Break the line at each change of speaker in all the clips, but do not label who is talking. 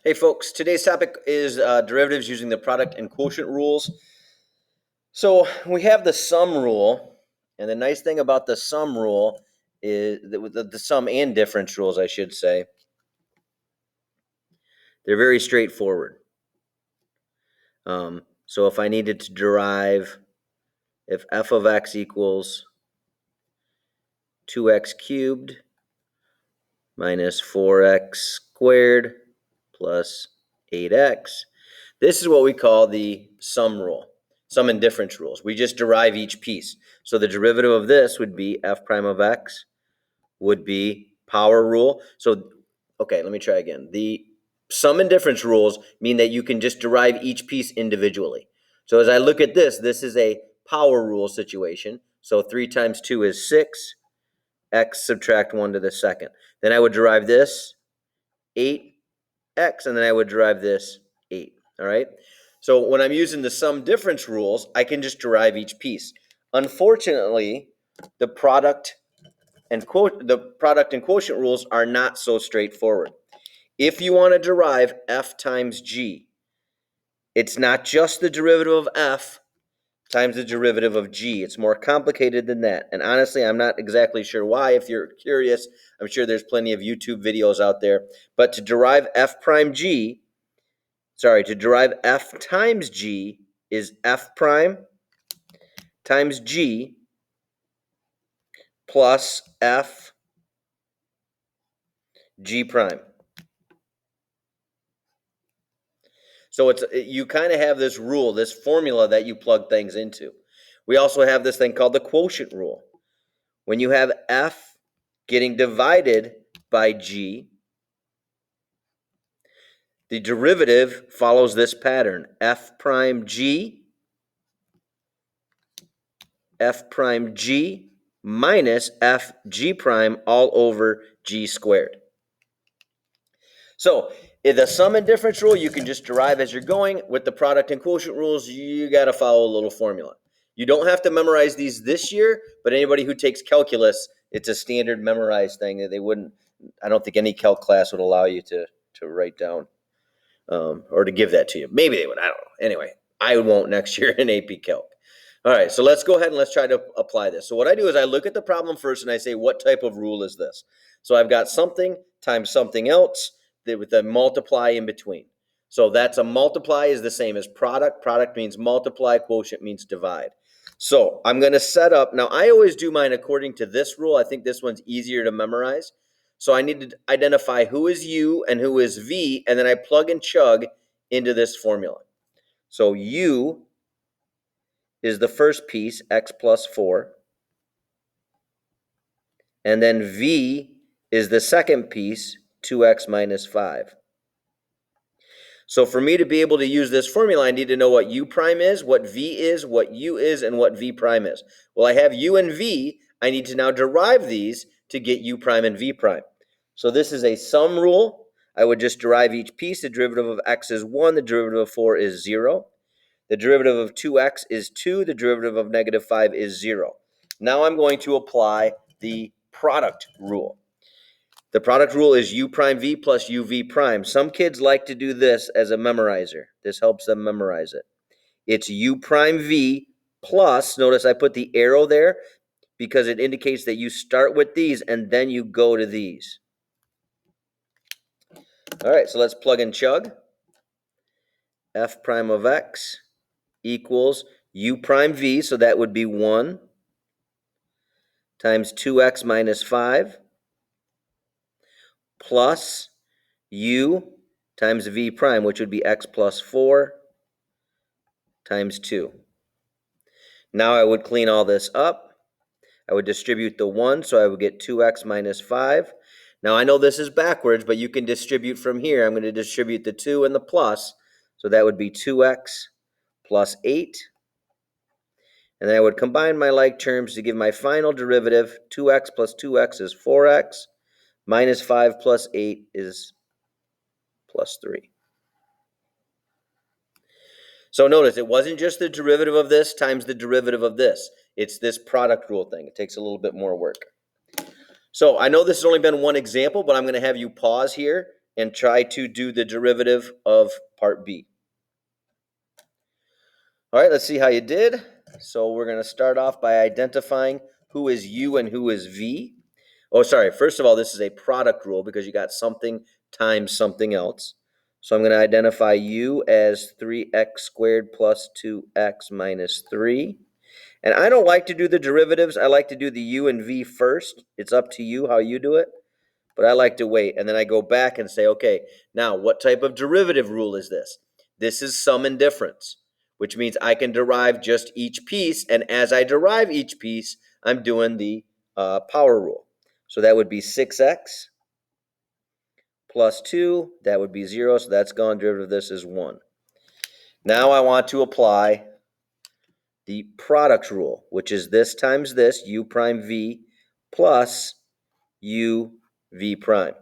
Hey folks, today's topic is derivatives using the product and quotient rules. So we have the sum rule, and the nice thing about the sum rule is the sum and difference rules, I should say. They're very straightforward. So if I needed to derive, if f of x equals 2x cubed minus 4x squared plus 8x, this is what we call the sum rule, sum and difference rules. We just derive each piece. So the derivative of this would be f prime of x would be power rule. So, okay, let me try again. The sum and difference rules mean that you can just derive each piece individually. So as I look at this is a power rule situation. So 3 times 2 is 6, x subtract 1 to the second. Then I would derive this, 8x, and then I would derive this 8, all right? So when I'm using the sum difference rules, I can just derive each piece. Unfortunately, the product and quotient rules are not so straightforward. If you want to derive f times g, it's not just the derivative of f times the derivative of g. It's more complicated than that. And honestly, I'm not exactly sure why. If you're curious, I'm sure there's plenty of YouTube videos out there. But to derive f times g is f prime times g plus f g prime. So you kind of have this rule, this formula that you plug things into. We also have this thing called the quotient rule. When you have f getting divided by g, the derivative follows this pattern. F prime g minus f g prime all over g squared. So in the sum and difference rule, you can just derive as you're going. With the product and quotient rules, you got to follow a little formula. You don't have to memorize these this year, but anybody who takes calculus, it's a standard memorized thing that they wouldn't. I don't think any calc class would allow you to write down or to give that to you. Maybe they would. I don't know. Anyway, I won't next year in AP Calc. All right, so let's go ahead and let's try to apply this. So what I do is I look at the problem first and I say, what type of rule is this? So I've got something times something else with a multiply in between. So that's a multiply is the same as product. Product means multiply, quotient means divide. So I'm going to set up, now I always do mine according to this rule. I think this one's easier to memorize. So I need to identify who is U and who is V, and then I plug and chug into this formula. So U is the first piece, x plus 4. And then V is the second piece, 2x minus 5. So for me to be able to use this formula, I need to know what U prime is, what V is, what U is, and what V prime is. Well, I have U and V. I need to now derive these to get U prime and V prime. So this is a sum rule. I would just derive each piece. The derivative of x is 1. The derivative of 4 is 0. The derivative of 2x is 2. The derivative of negative 5 is 0. Now I'm going to apply the product rule. The product rule is U prime V plus UV prime. Some kids like to do this as a memorizer. This helps them memorize it. It's U prime V plus, notice I put the arrow there because it indicates that you start with these and then you go to these. All right, so let's plug and chug. F prime of x equals U prime V, so that would be 1 times 2x minus 5 plus U times V prime, which would be x plus 4 times 2. Now I would clean all this up. I would distribute the 1, so I would get 2x minus 5. Now I know this is backwards, but you can distribute from here. I'm going to distribute the 2 and the plus, so that would be 2x plus 8. And then I would combine my like terms to give my final derivative. 2x plus 2x is 4x, minus 5 plus 8 is plus 3. So notice it wasn't just the derivative of this times the derivative of this. It's this product rule thing. It takes a little bit more work. So I know this has only been one example, but I'm going to have you pause here and try to do the derivative of part B. All right, let's see how you did. So we're going to start off by identifying who is U and who is V. Oh, sorry. First of all, this is a product rule because you got something times something else. So I'm going to identify U as 3x squared plus 2x minus 3. And I don't like to do the derivatives. I like to do the U and V first. It's up to you how you do it. But I like to wait. And then I go back and say, okay, now what type of derivative rule is this? This is sum and difference, which means I can derive just each piece. And as I derive each piece, I'm doing the power rule. So that would be 6x plus 2. That would be 0. So that's gone. Derivative of this is 1. Now I want to apply the product rule, which is this times this, u prime v, plus u v prime.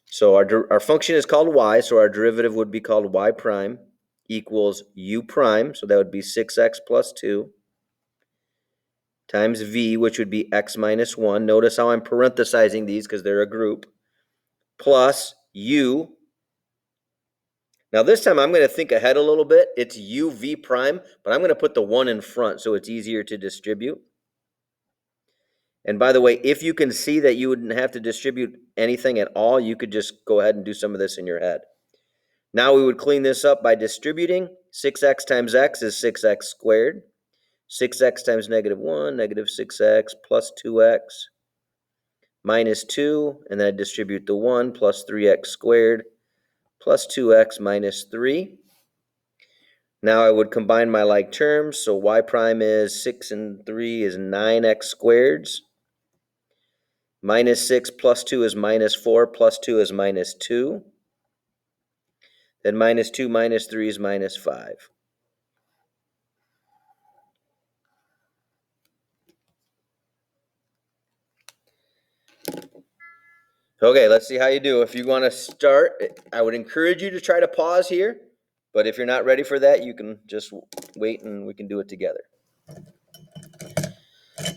So our function is called y, so our derivative would be called y prime equals u prime, so that would be 6x plus 2, times v, which would be x minus 1. Notice how I'm parenthesizing these because they're a group, plus u. Now this time I'm going to think ahead a little bit. It's u v prime, but I'm going to put the 1 in front so it's easier to distribute. And by the way, if you can see that you wouldn't have to distribute anything at all, you could just go ahead and do some of this in your head. Now we would clean this up by distributing. 6x times x is 6x squared. 6x times negative 1, negative 6x plus 2x minus 2. And then I distribute the 1 plus 3x squared plus 2x minus 3. Now I would combine my like terms. So y prime is 6 and 3 is 9x squareds. Minus 6 plus 2 is minus 4, plus 2 is minus 2. Then minus 2 minus 3 is minus 5. Okay, let's see how you do. If you want to start, I would encourage you to try to pause here. But if you're not ready for that, you can just wait and we can do it together.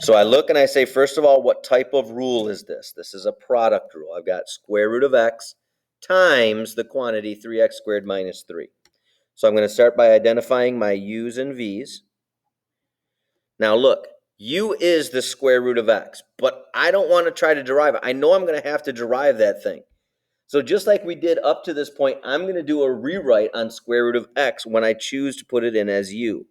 So I look and I say, first of all, what type of rule is this? This is a product rule. I've got square root of x times the quantity 3x squared minus 3. So I'm going to start by identifying my u's and v's. Now look, u is the square root of x, but I don't want to try to derive it. I know I'm going to have to derive that thing. So just like we did up to this point, I'm going to do a rewrite on square root of x when I choose to put it in as u.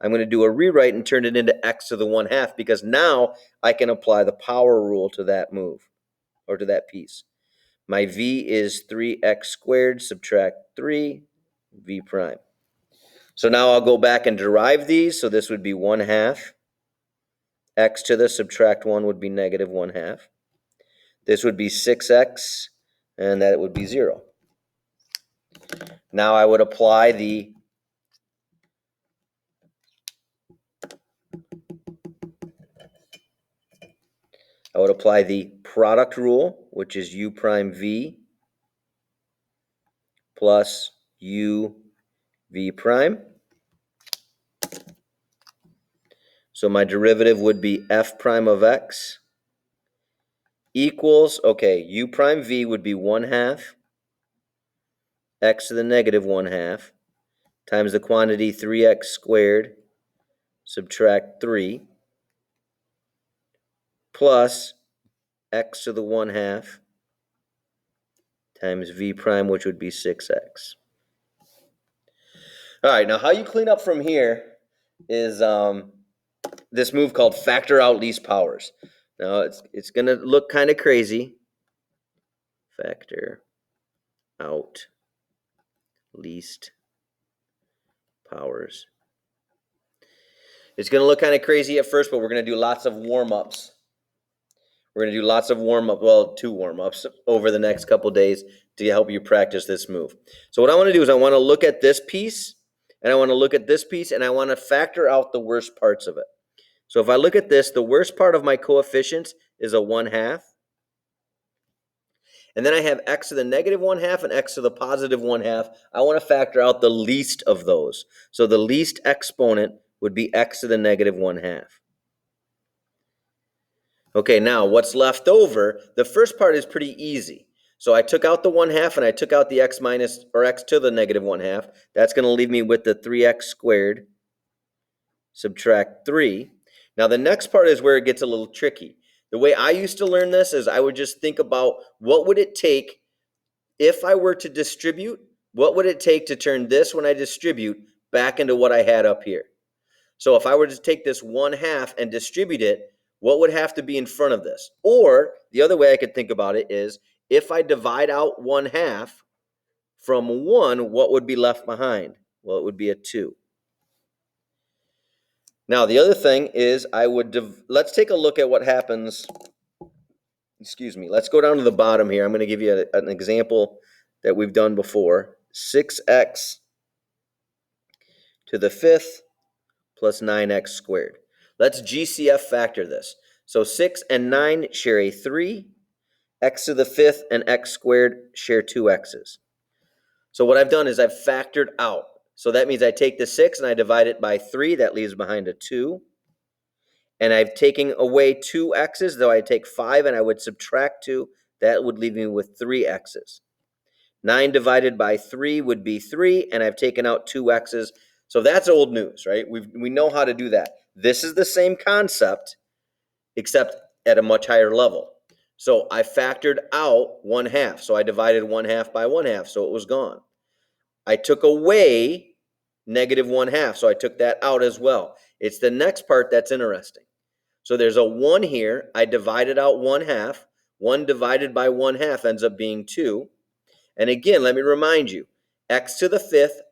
I'm going to do a rewrite and turn it into x to the 1/2 because now I can apply the power rule to that move or to that piece. My v is 3x squared, subtract 3, v prime. So now I'll go back and derive these. So this would be 1/2. X to the subtract 1 would be negative 1/2. This would be 6x, and that would be 0. Now I would apply the product rule, which is u prime v plus u v prime. So my derivative would be f prime of x equals, okay, u prime v would be 1/2 x to the negative 1/2 times the quantity 3x squared subtract 3 plus x to the 1/2 times v prime, which would be 6x. All right, now how you clean up from here is this move called factor out least powers. Now it's going to look kind of crazy. Factor out least powers. It's going to look kind of crazy at first, but we're going to do lots of warm-ups. We're going to do lots of warm-up, well, 2 warm-ups over the next couple days to help you practice this move. So what I want to do is I want to look at this piece, and I want to look at this piece, and I want to factor out the worst parts of it. So if I look at this, the worst part of my coefficients is a 1/2. And then I have x to the negative 1/2 and x to the positive 1/2. I want to factor out the least of those. So the least exponent would be x to the negative 1/2. Okay, now what's left over, the first part is pretty easy. So I took out the 1/2 and I took out the x minus, or x to the negative 1/2. That's going to leave me with the 3x squared subtract 3. Now the next part is where it gets a little tricky. The way I used to learn this is I would just think about what would it take if I were to distribute, what would it take to turn this when I distribute back into what I had up here? So if I were to take this 1/2 and distribute it, what would have to be in front of this? Or the other way I could think about it is if I divide out 1/2 from 1, what would be left behind? Well, it would be a 2. Now, the other thing is let's take a look at what happens. Excuse me. Let's go down to the bottom here. I'm going to give you an example that we've done before. 6x to the 5th plus 9x squared. Let's GCF factor this. So 6 and 9 share a 3. X to the 5th and x squared share 2 x's. So what I've done is I've factored out. So that means I take the 6 and I divide it by 3. That leaves behind a 2. And I've taken away 2 x's, though I take 5 and I would subtract 2. That would leave me with 3 x's. 9 divided by 3 would be 3, and I've taken out 2 x's. So that's old news, right? We know how to do that. This is the same concept, except at a much higher level. So I factored out 1/2. So I divided 1/2 by 1/2, so it was gone. I took away negative 1/2, so I took that out as well. It's the next part that's interesting. So there's a 1 here. I divided out 1/2. 1 divided by 1/2 ends up being 2. And again, let me remind you, x to the 5th,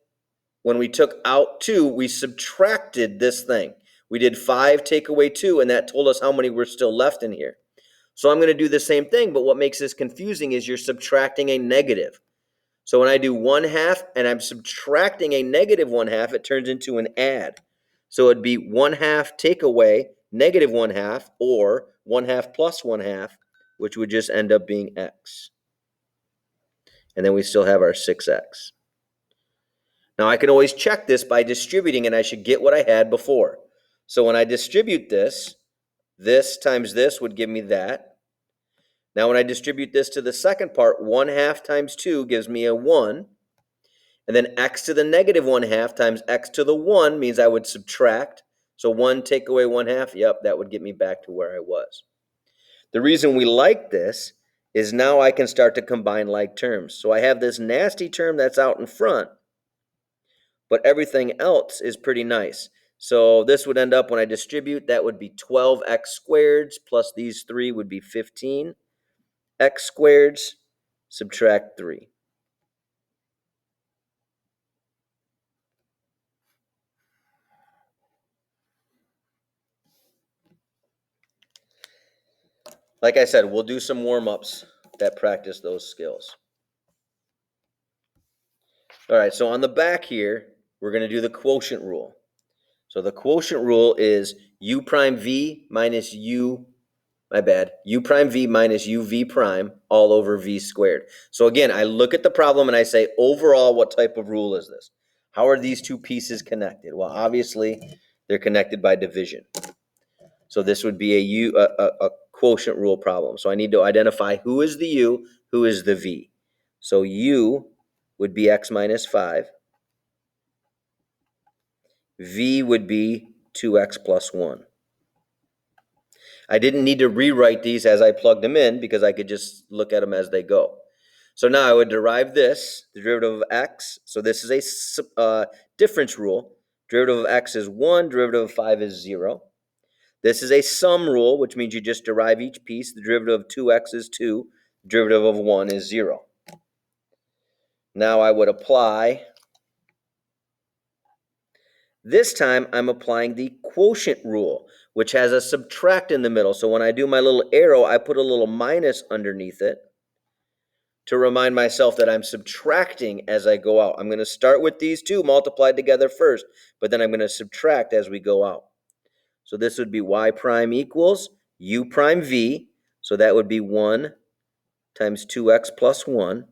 when we took out 2, we subtracted this thing. We did 5 take away 2, and that told us how many were still left in here. So I'm going to do the same thing, but what makes this confusing is you're subtracting a negative. So when I do 1/2 and I'm subtracting a negative 1/2, it turns into an add. So it'd be 1/2 take away negative 1/2, or 1/2 plus 1/2, which would just end up being x. And then we still have our 6x. Now I can always check this by distributing, and I should get what I had before. So when I distribute this times this would give me that. Now when I distribute this to the second part, 1/2 times 2 gives me a 1. And then x to the negative 1/2 times x to the 1 means I would subtract. So 1 take away 1/2, yep, that would get me back to where I was. The reason we like this is now I can start to combine like terms. So I have this nasty term that's out in front, but everything else is pretty nice. So this would end up, when I distribute, that would be 12x squareds plus these 3 would be 15x squareds, subtract 3. Like I said, we'll do some warm-ups that practice those skills. All right, so on the back here, we're going to do the quotient rule. So the quotient rule is u prime v minus u prime v minus uv prime all over v squared. So again, I look at the problem and I say, overall, what type of rule is this? How are these two pieces connected? Well, obviously, they're connected by division. So this would be a quotient rule problem. So I need to identify who is the u, who is the v. So u would be x minus 5. V would be 2x plus 1. I didn't need to rewrite these as I plugged them in because I could just look at them as they go. So now I would derive this, the derivative of x. So this is a difference rule. Derivative of x is 1, derivative of 5 is 0. This is a sum rule, which means you just derive each piece. The derivative of 2x is 2. The derivative of 1 is 0. Now I would apply. This time I'm applying the quotient rule, which has a subtract in the middle. So when I do my little arrow, I put a little minus underneath it to remind myself that I'm subtracting as I go out. I'm going to start with these two multiplied together first, but then I'm going to subtract as we go out. So this would be y prime equals u prime v. So that would be 1 times 2x plus 1.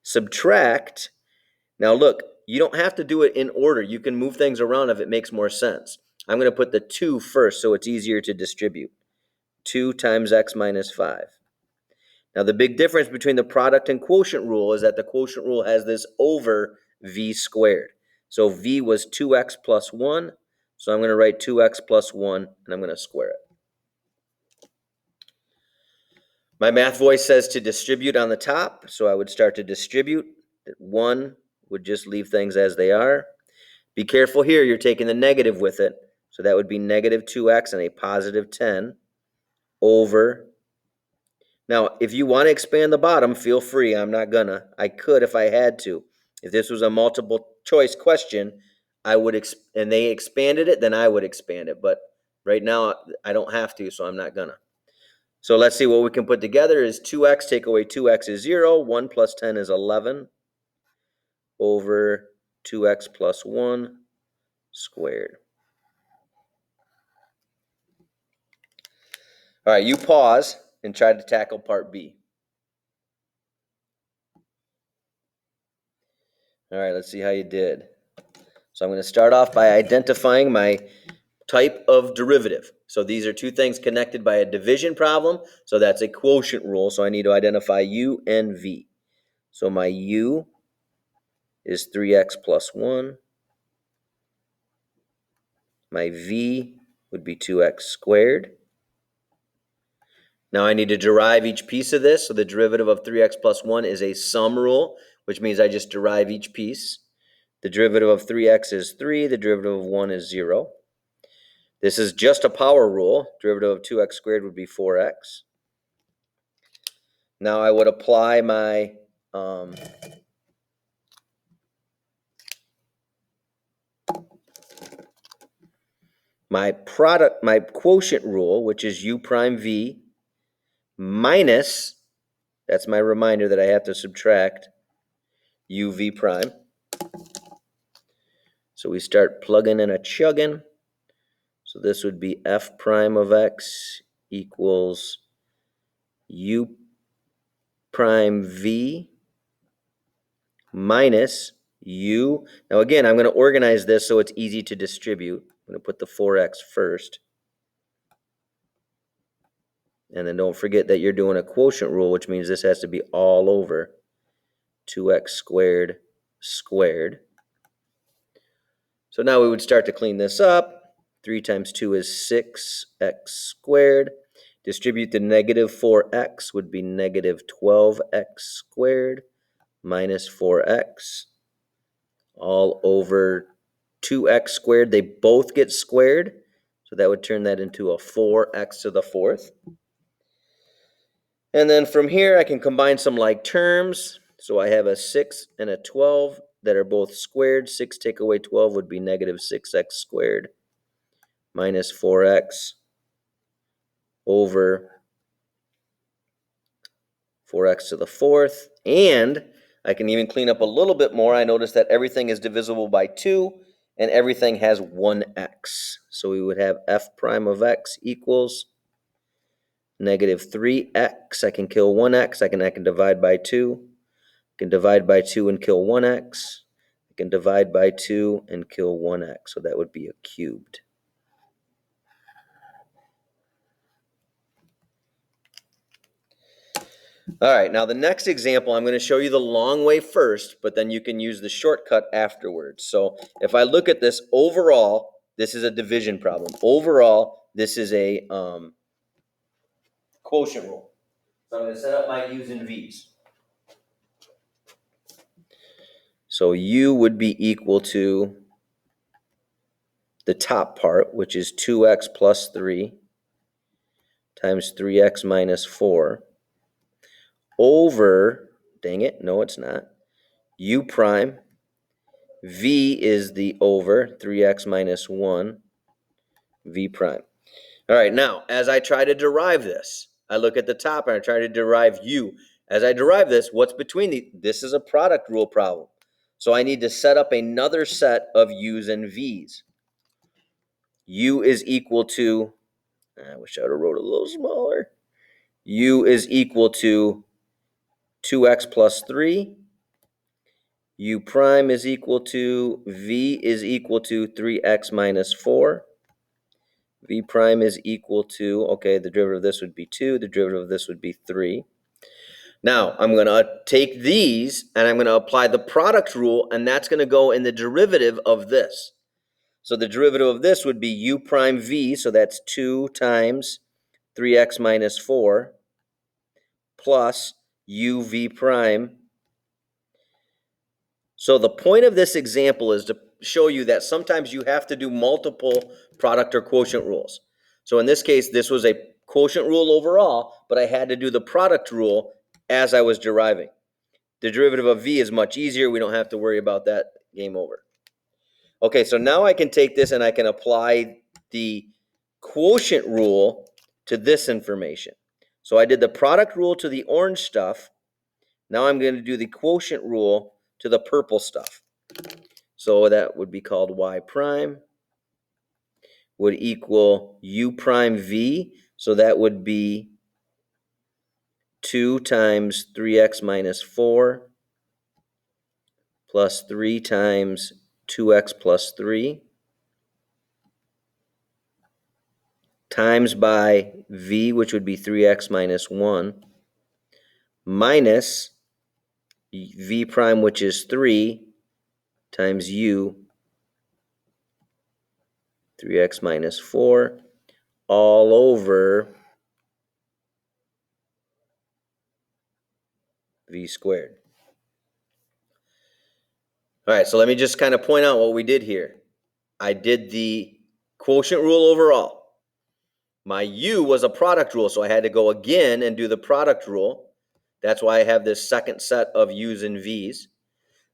Subtract. Now look, you don't have to do it in order. You can move things around if it makes more sense. I'm going to put the 2 first so it's easier to distribute. 2 times x minus 5. Now, the big difference between the product and quotient rule is that the quotient rule has this over v squared. So v was 2x plus 1. So I'm going to write 2x plus 1, and I'm going to square it. My math voice says to distribute on the top, so I would start to distribute. 1 would just leave things as they are. Be careful here, you're taking the negative with it. So that would be negative 2x and a positive 10 over. Now, if you want to expand the bottom, feel free. I'm not gonna. I could if I had to. If this was a multiple choice question, I would, and they expanded it, then I would expand it. But right now, I don't have to, so I'm not gonna. So let's see what we can put together is 2x, take away 2x is 0. 1 plus 10 is 11 over 2x plus 1 squared. All right, you pause and try to tackle part B. All right, let's see how you did. So I'm going to start off by identifying my type of derivative. So these are two things connected by a division problem. So that's a quotient rule. So I need to identify u and v. So my u is 3x plus 1. My v would be 2x squared. Now I need to derive each piece of this. So the derivative of 3x plus 1 is a sum rule, which means I just derive each piece. The derivative of 3x is 3. The derivative of 1 is 0. This is just a power rule. Derivative of 2x squared would be 4x. Now I would apply my my quotient rule, which is u prime v minus, that's my reminder that I have to subtract uv prime. So we start plugging and a chugging. So this would be f prime of x equals u prime v minus u. Now again, I'm going to organize this so it's easy to distribute. I'm going to put the 4x first. And then don't forget that you're doing a quotient rule, which means this has to be all over 2x squared squared. So now we would start to clean this up. 3 times 2 is 6x squared. Distribute the negative 4x would be negative 12x squared minus 4x all over 2x squared. They both get squared, so that would turn that into a 4x to the 4th. And then from here, I can combine some like terms. So I have a 6 and a 12 that are both squared. 6 take away 12 would be negative 6x squared minus 4x over 4x to the 4th. And I can even clean up a little bit more. I notice that everything is divisible by 2, and everything has 1x. So we would have f prime of x equals negative 3x. I can kill 1x. I can divide by 2. I can divide by 2 and kill 1x. I can divide by 2 and kill 1x. So that would be a cubed. All right, now the next example, I'm going to show you the long way first, but then you can use the shortcut afterwards. So if I look at this overall, this is a division problem. Overall, this is a quotient rule. So I'm going to set up my u's and v's. So u would be equal to the top part, which is 2x plus 3 times 3x minus 4 over, dang it, no it's not, u prime, v is the over 3x minus 1, v prime. All right, now, as I try to derive this, I look at the top and I try to derive u. As I derive this, what's between this is a product rule problem. So I need to set up another set of u's and v's. U is equal to, I wish I would have wrote a little smaller. U is equal to 2x plus 3. U prime is equal to, v is equal to 3x minus 4. v prime is equal to, okay, the derivative of this would be 2, the derivative of this would be 3. Now, I'm going to take these, and I'm going to apply the product rule, and that's going to go in the derivative of this. So the derivative of this would be u prime v, so that's 2 times 3x minus 4, plus u v prime. So the point of this example is to show you that sometimes you have to do multiple product or quotient rules. So in this case, this was a quotient rule overall, but I had to do the product rule as I was deriving. The derivative of v is much easier. We don't have to worry about that. Game over. Okay, so now I can take this and I can apply the quotient rule to this information. So I did the product rule to the orange stuff. Now I'm going to do the quotient rule to the purple stuff. So that would be called y prime would equal u prime v. So that would be 2 times 3x minus 4 plus 3 times 2x plus 3 times by v, which would be 3x minus 1, minus v prime, which is 3, times u, 3x minus 4, all over v squared. All right, so let me just kind of point out what we did here. I did the quotient rule overall. My u was a product rule, so I had to go again and do the product rule. That's why I have this second set of u's and v's.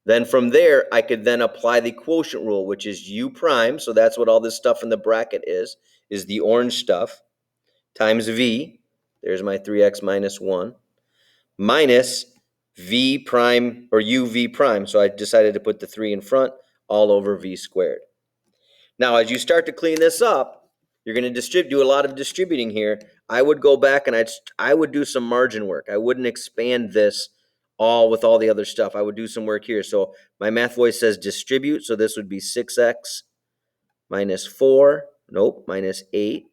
Then from there, I could then apply the quotient rule, which is u prime, so that's what all this stuff in the bracket is the orange stuff, times v, there's my 3x minus 1, minus v prime, or uv prime, so I decided to put the 3 in front, all over v squared. Now, as you start to clean this up, you're going to do a lot of distributing here. I would go back and I would do some margin work. I wouldn't expand this all with all the other stuff. I would do some work here. So my math voice says distribute, so this would be 6x minus 4, nope, minus 8.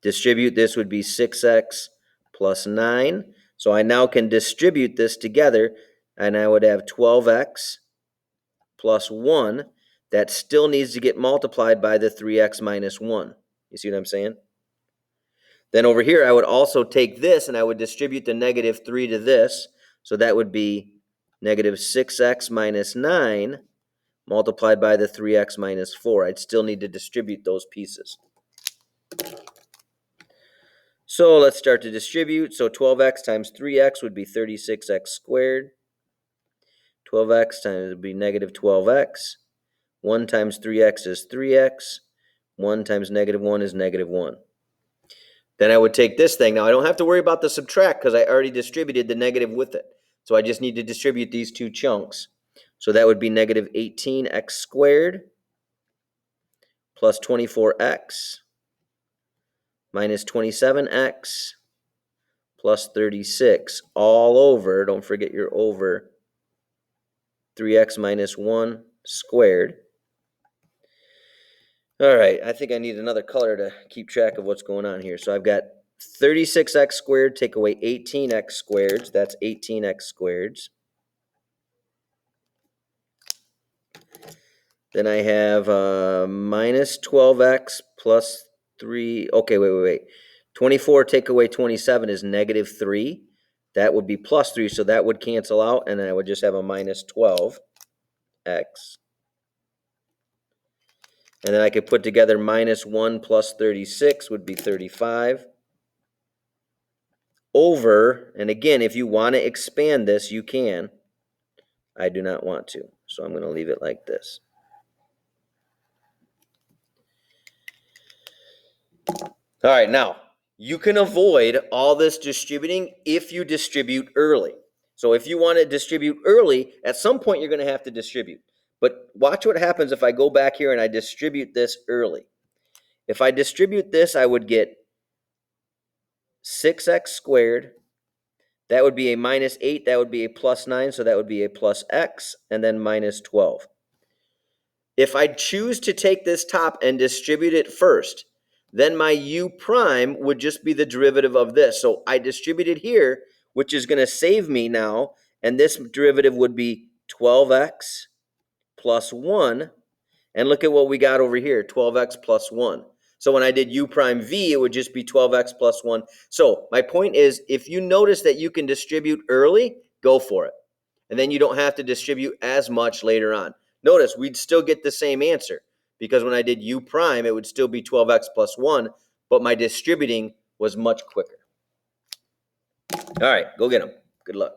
Distribute, this would be 6x plus 9. So I now can distribute this together, and I would have 12x plus 1. That still needs to get multiplied by the 3x minus 1. You see what I'm saying? Then over here, I would also take this, and I would distribute the negative 3 to this. So that would be negative 6x minus 9 multiplied by the 3x minus 4. I'd still need to distribute those pieces. So let's start to distribute. So 12x times 3x would be 36x squared. 12x times would be negative 12x. 1 times 3x is 3x. 1 times negative 1 is negative 1. Then I would take this thing. Now I don't have to worry about the subtract because I already distributed the negative with it. So I just need to distribute these two chunks. So that would be negative 18x squared plus 24x minus 27x plus 36 all over, don't forget your over, 3x minus 1 squared. All right, I think I need another color to keep track of what's going on here. So I've got 36x squared, take away 18x squareds. That's 18x squareds. Then I have minus 12x plus 3. Okay, wait. 24 take away 27 is negative 3. That would be plus 3, so that would cancel out, and then I would just have a minus 12x. And then I could put together minus 1 plus 36 would be 35. Over, and again, if you want to expand this, you can. I do not want to, so I'm going to leave it like this. All right, now, you can avoid all this distributing if you distribute early. So if you want to distribute early, at some point you're going to have to distribute. But watch what happens if I go back here and I distribute this early. If I distribute this, I would get 6x squared. That would be a minus 8. That would be a plus 9. So that would be a plus x, and then minus 12. If I choose to take this top and distribute it first, then my u prime would just be the derivative of this. So I distribute it here, which is going to save me now, and this derivative would be 12x plus 1. And look at what we got over here, 12x plus 1. So when I did u prime v, it would just be 12x plus 1. So my point is, if you notice that you can distribute early, go for it. And then you don't have to distribute as much later on. Notice we'd still get the same answer, because when I did u prime, it would still be 12x plus 1, but my distributing was much quicker. All right, go get them. Good luck.